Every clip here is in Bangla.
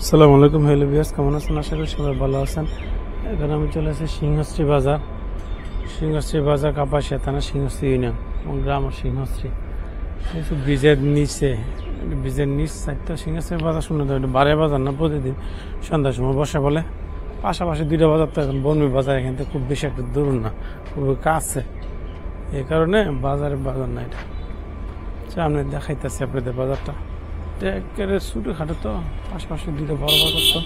আসসালামু আলাইকুম হ্যালো ভিউয়ার্স, কেমন আছেন? আশা করি সবাই ভালো আছেন। এখন আমি চলে আসছি সিংহশ্রী বাজার কাপাসিয়া থানা, সিংহশ্রী ইউনিয়ন এবং গ্রাম সিংহশ্রী। ব্রিজের নিচ সাইডটা সিংহশ্রী বাজার শুনে তো এটা বারে বাজার না, প্রতিদিন সন্ধ্যার সময় বসে বলে। পাশাপাশি দুইটা বাজার তো এখন বর্মি বাজার এখান থেকে খুব বেশি একটা দূর না, খুব কাছে, এই কারণে বাজার না এটা। সামনে দেখাইতেছি আপনাদের বাজারটা একেবারে ছোটো খাটো, তো পাশাপাশি দুটো বড় বাজার, তো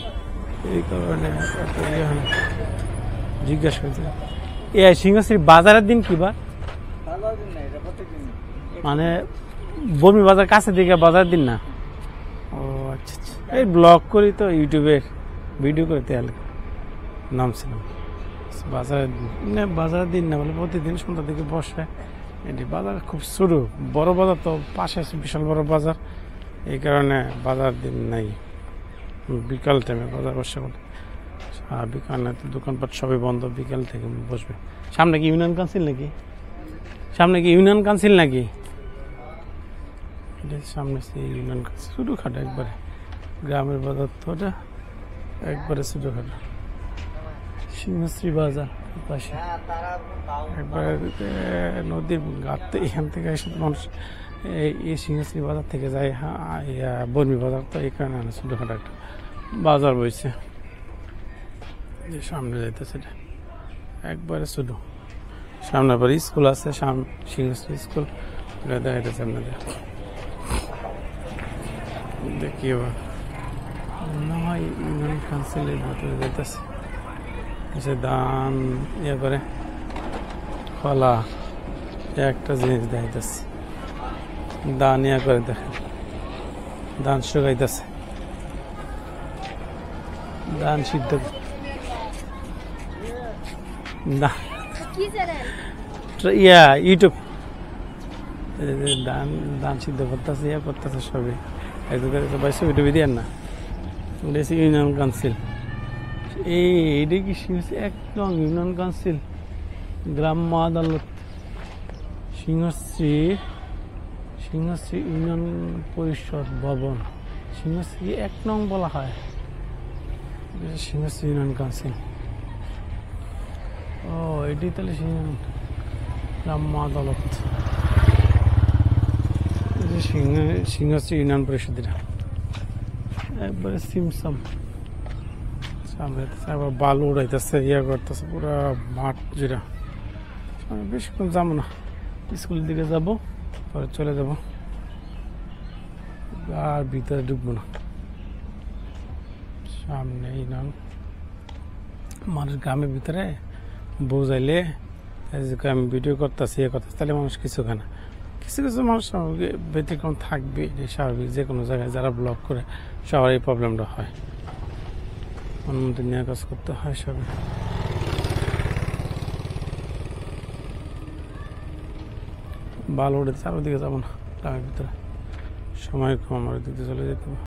এই কারণে জিজ্ঞাসা করছে এই সিংহশ্রী বাজারের দিন কি বার, মানে বর্মি বাজার কাছে দিকে বাজার দিন না। ও আচ্ছা আচ্ছা, এই ব্লগ করি তো ইউটিউবের ভিডিও করে তাহলে নামছিলাম। বাজারের দিন না বলে প্রতিদিন সন্ধ্যার দিকে বসে। এটি বাজার খুব ছোটো, বড় বাজার তো পাশে আছে বিশাল বড় বাজার, এই কারণে বাজার দিন নাই। বিকাল টাইমে বাজার বসে বলে, বিকালে তো দোকানপাট সবই বন্ধ, বিকাল থেকে বসবে। সামনে কি ইউনিয়ন কাউন্সিল নাকি? এটা সামনে ইউনিয়ন কাউন্সিল, ছোটোখাটো একবারে গ্রামের বাজার, তো ওটা একবারে ছোটোখাটো। সিংহশ্রী বাজার পাশে একবারে নদীর ঘাট, এখান থেকে এসে মানুষ এই সিংহশ্রী বাজার থেকে যায় বর্মি বাজার, তো এই কারণে ছোটোখাটো একটা বাজার বইছে। যে সামনে যাইতেছে একবারে ছোটো, সামনে আবার স্কুল আছে, সিংহশ্রী স্কুল দেখাইতেছে আপনাদের। দেখি এবার মনে হয় ইউনিয়ন কাউন্সিলের ভেতরে যাইতেছে, এসে দান ইয়ে করে খোলা একটা জিনিস দেখাইতেছে, দান ইয়া করে দেখেন, ধান শুকাইতেছে, ধান সিদ্ধ ইউটিউব ধান সিদ্ধ করতেছে, ইয়া করতেছে সবই একদম ছবি টবি দিয়ে না। ইউনিয়ন কাউন্সিল, এইটা কি একদম ইউনিয়ন কাউন্সিল গ্রাম্য আদালত সিংহশ্রী ইউনিয়ন পরিষদ ভবন, সিংহশ্রী 1 নং বলা হয়, সিংহশ্রী ইউনিয়ন কাউন্সিল। ও এটি তাহলে গ্রাম্য আদালত, সিংহশ্রী ইউনিয়ন পরিষদ, একবারে সিমসাম। সামনে আবার বালু উড়াইতেছে, ইয়া করতেছে, পুরা মাঠ যেটা। বেশিক্ষণ যাবো না, স্কুলের দিকে যাব, পরে চলে যাব, আর ভিতরে ঢুকবো না। সামনে মানুষ গ্রামের ভিতরে বোঝাইলে আমি ভিডিও করতেছি, ইয়ে করতেছি, তাহলে মানুষ কিছু মানুষ ব্যতিক্রম থাকবে, স্বাভাবিক। যে কোনো জায়গায় যারা ব্লগ করে সবার এই প্রবলেমটা হয়, অনুমতি নিয়ে কাজ করতে হয় সবাই। ভালো উঠেছে, আর ওদিকে যাবো না, গ্রামের ভিতরে সময় কম, আর ওদিকে চলে যেতে হবে।